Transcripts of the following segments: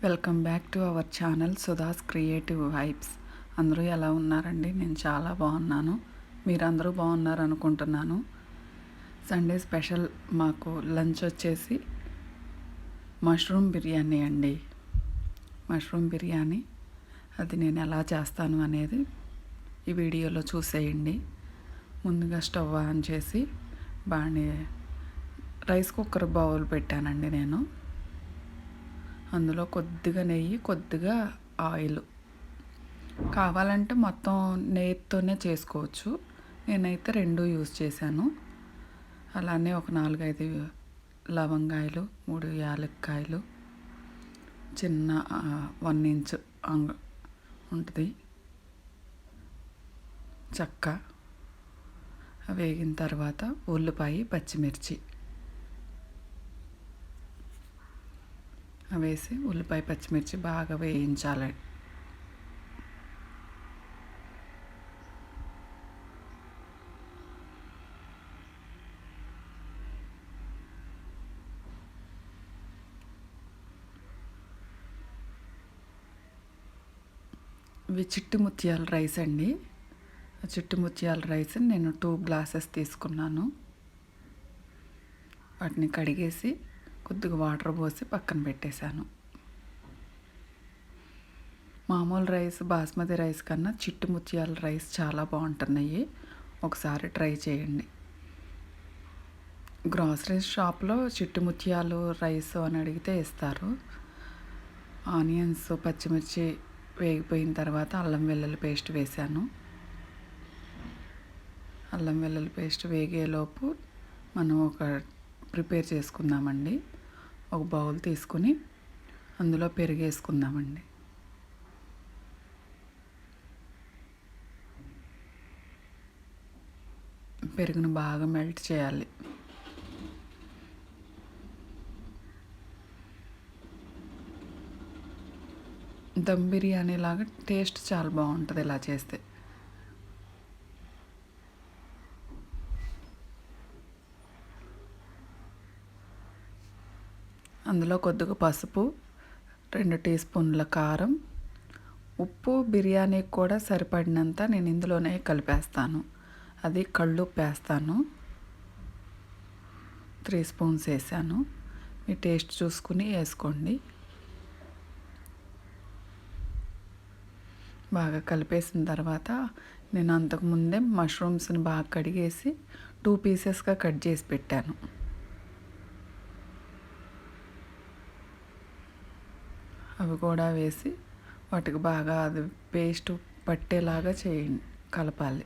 Welcome back to our channel Sudha's creative vibes. అందరూ ఎలా ఉన్నారండి? నేను చాలా బాగున్నాను. మీరందరూ బాగున్నారు అనుకుంటున్నాను. సండే స్పెషల్ మాకు లంచ్ వచ్చేసి మష్రూమ్ బిర్యానీ అండి. మష్రూమ్ బిర్యానీ అది నేను ఎలా చేస్తాను అనేది ఈ వీడియోలో చూసేయండి. ముందుగా స్టవ్ ఆన్ చేసి రైస్ కుక్కర్ బౌల్ పెట్టానండి నేను. అందులో కొద్దిగా నెయ్యి, కొద్దిగా ఆయిల్. కావాలంటే మొత్తం నెయ్యితోనే చేసుకోవచ్చు. నేనైతే రెండు యూజ్ చేశాను. అలానే ఒక 4-5 లవంగాయలు, 3 యాలక్కాయలు, చిన్న 1 ఇంచ్ ఉంటుంది చెక్క. వేగిన తర్వాత ఉల్లిపాయ, పచ్చిమిర్చి వేసి ఉల్లిపాయ పచ్చిమిర్చి బాగా వేయించాలి. ఇవి చిట్టి ముత్యాల రైస్ అండి. చిట్టి ముత్యాల రైస్ నేను 2 గ్లాసెస్ తీసుకున్నాను. వాటిని కడిగేసి కొద్దిగా వాటర్ పోసి పక్కన పెట్టేశాను. మామూలు రైస్, బాస్మతి రైస్ కన్నా చిట్టి ముత్యాల రైస్ చాలా బాగుంటున్నాయి. ఒకసారి ట్రై చేయండి. గ్రాసరీ షాప్లో చిట్టి ముత్యాలు రైస్ అని అడిగితే ఇస్తారు. ఆనియన్స్, పచ్చిమిర్చి వేగిపోయిన తర్వాత అల్లం వెల్లుల్లి పేస్ట్ వేశాను. అల్లం వెల్లుల్లి పేస్ట్ వేగేలోపు మనం ప్రిపేర్ చేసుకుందామండి. ఒక బౌల్ తీసుకుని అందులో పెరుగు వేసుకుందామండి. పెరుగును బాగా మెల్ట్ చేయాలి. దమ్ బిర్యానీ లాగా టేస్ట్ చాలా బాగుంటుంది ఇలా చేస్తే. అందులో కొద్దిగా పసుపు, 2 టీ స్పూన్ల కారం, ఉప్పు బిర్యానీకి కూడా సరిపడినంత నేను ఇందులోనే కలిపేస్తాను. అది కళ్ళుప్పు వేస్తాను. 3 స్పూన్స్ వేసాను. మీ టేస్ట్ చూసుకుని వేసుకోండి. బాగా కలిపేసిన తర్వాత నేను అంతకుముందే మష్రూమ్స్ని బాగా కడిగేసి 2 పీసెస్గా కట్ చేసి పెట్టాను. అవి కూడా వేసి వాటికి బాగా అది పేస్ట్ పట్టేలాగా చేయండి, కలపాలి.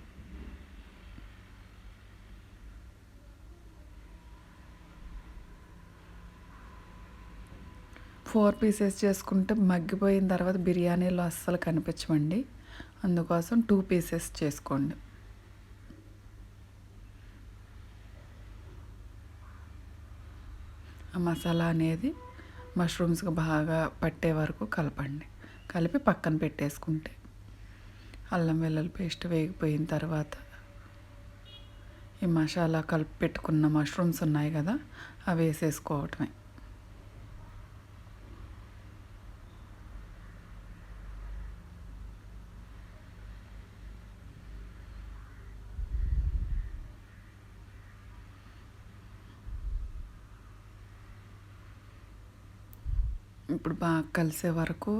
ఫోర్ పీసెస్ చేసుకుంటే మగ్గిపోయిన తర్వాత బిర్యానీలో అస్సలు కనిపించమండి. అందుకోసం 2 పీసెస్ చేసుకోండి. ఆ మసాలా అనేది మష్రూమ్స్కి బాగా పట్టే వరకు కలపండి. కలిపి పక్కన పెట్టేసుకుంటే అల్లం వెల్లుల్లి పేస్ట్ వేగిపోయిన తర్వాత ఈ మసాలా కలిపి పెట్టుకున్న మష్రూమ్స్ ఉన్నాయి కదా, అవి వేసేసుకోవటమే. ఇప్పుడు బాగా కలిసే వరకు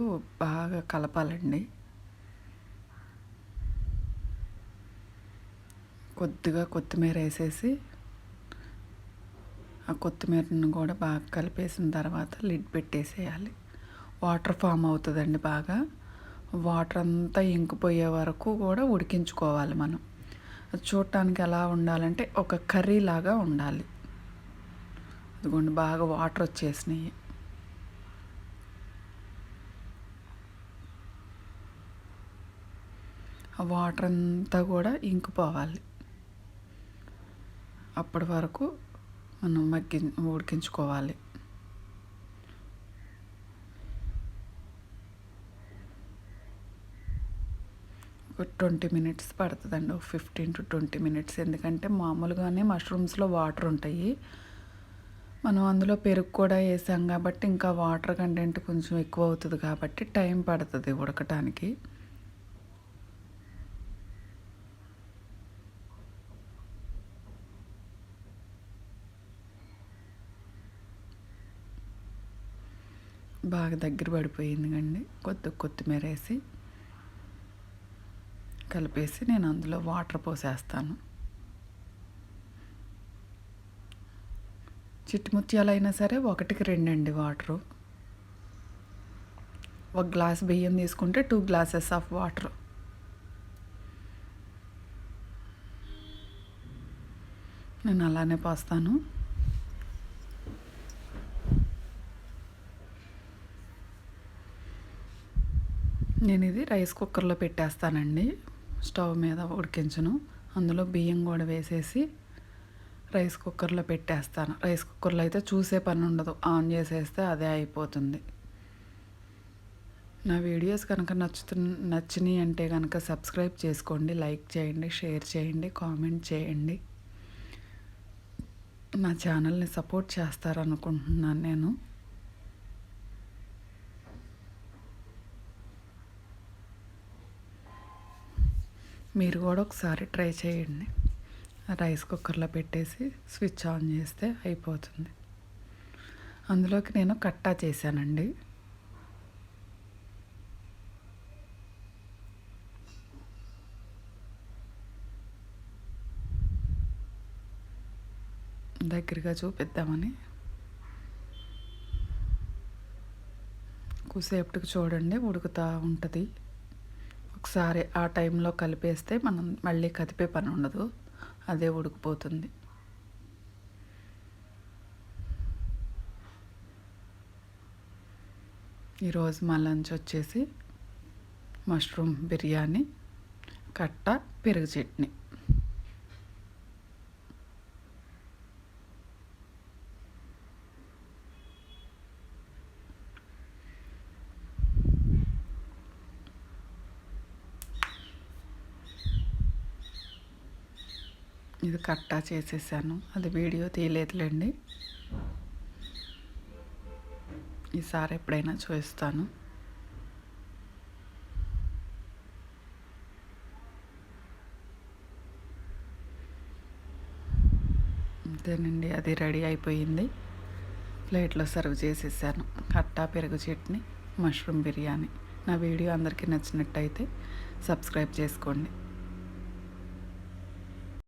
బాగా కలపాలండి. కొద్దిగా కొత్తిమీర వేసేసి ఆ కొత్తిమీరను కూడా బాగా కలిపేసిన తర్వాత లిడ్ పెట్టేసేయాలి. వాటర్ ఫామ్ అవుతుందండి. బాగా వాటర్ అంతా ఇంకిపోయే వరకు కూడా ఉడికించుకోవాలి మనం. అది చూడటానికి ఎలా ఉండాలంటే ఒక కర్రీ లాగా ఉండాలి. అదిగోండి బాగా వాటర్ వచ్చేసినాయి. ఆ వాటర్ అంతా కూడా ఇంకిపోవాలి. అప్పటి వరకు మనం ఉడికించుకోవాలి. ఒక 20 మినిట్స్ పడుతుందండి. ఒక 15 to 20 మినిట్స్. ఎందుకంటే మామూలుగానే మష్రూమ్స్లో వాటర్ ఉంటాయి. మనం అందులో పెరుగు కూడా వేసాం కాబట్టి ఇంకా వాటర్ కంటెంట్ కొంచెం ఎక్కువ అవుతుంది కాబట్టి టైం పడుతుంది ఉడకటానికి. బాగా దగ్గర పడిపోయింది కండి. కొత్తిమీర వేసి కలిపేసి నేను అందులో వాటర్ పోసేస్తాను. చిట్టుముత్యాలైనా సరే 1కి 2 అండి వాటరు. 1 గ్లాస్ బియ్యం తీసుకుంటే 2 గ్లాసెస్ ఆఫ్ వాటర్. నేను అలానే పోస్తాను. నేను ఇది రైస్ కుక్కర్లో పెట్టేస్తానండి. స్టవ్ మీద ఉడికించను. అందులో బియ్యం కూడా వేసేసి రైస్ కుక్కర్లో పెట్టేస్తాను. రైస్ కుక్కర్లో అయితే చూసే పని ఉండదు, ఆన్ చేసేస్తే అదే అయిపోతుంది. నా వీడియోస్ కనుక నచ్చినాయి అంటే కనుక సబ్స్క్రైబ్ చేసుకోండి, లైక్ చేయండి, షేర్ చేయండి, కామెంట్ చేయండి. నా ఛానల్ని సపోర్ట్ చేస్తారనుకుంటున్నాను నేను. మీరు కూడా ఒకసారి ట్రై చేయండి. రైస్ కుక్కర్లో పెట్టేసి స్విచ్ ఆన్ చేస్తే అయిపోతుంది. అందులోకి నేను కట్టా చేశానండి. దగ్గరగా చూపిద్దామని. కొద్దిసేపటికి చూడండి ఉడుకుతూ ఉంటుంది. ఒకసారి ఆ టైంలో కలిపేస్తే మనం మళ్ళీ కదిపే పని ఉండదు, అదే ఉడికిపోతుంది. ఈరోజు మా లంచ్ వచ్చేసి మష్రూమ్ బిర్యానీ, కట్ట, పెరుగు చట్నీ. ఇది కట్టా చేసేసాను, అది వీడియో తీయలేదులేండి. ఈసారి ఎప్పుడైనా చూపిస్తాను. అంతేనండి, అది రెడీ అయిపోయింది. ప్లేట్లో సర్వ్ చేసేసాను. కట్టా, పెరుగు చట్నీ, మష్రూమ్ బిర్యానీ. నా వీడియో అందరికీ నచ్చినట్టయితే సబ్స్క్రైబ్ చేసుకోండి.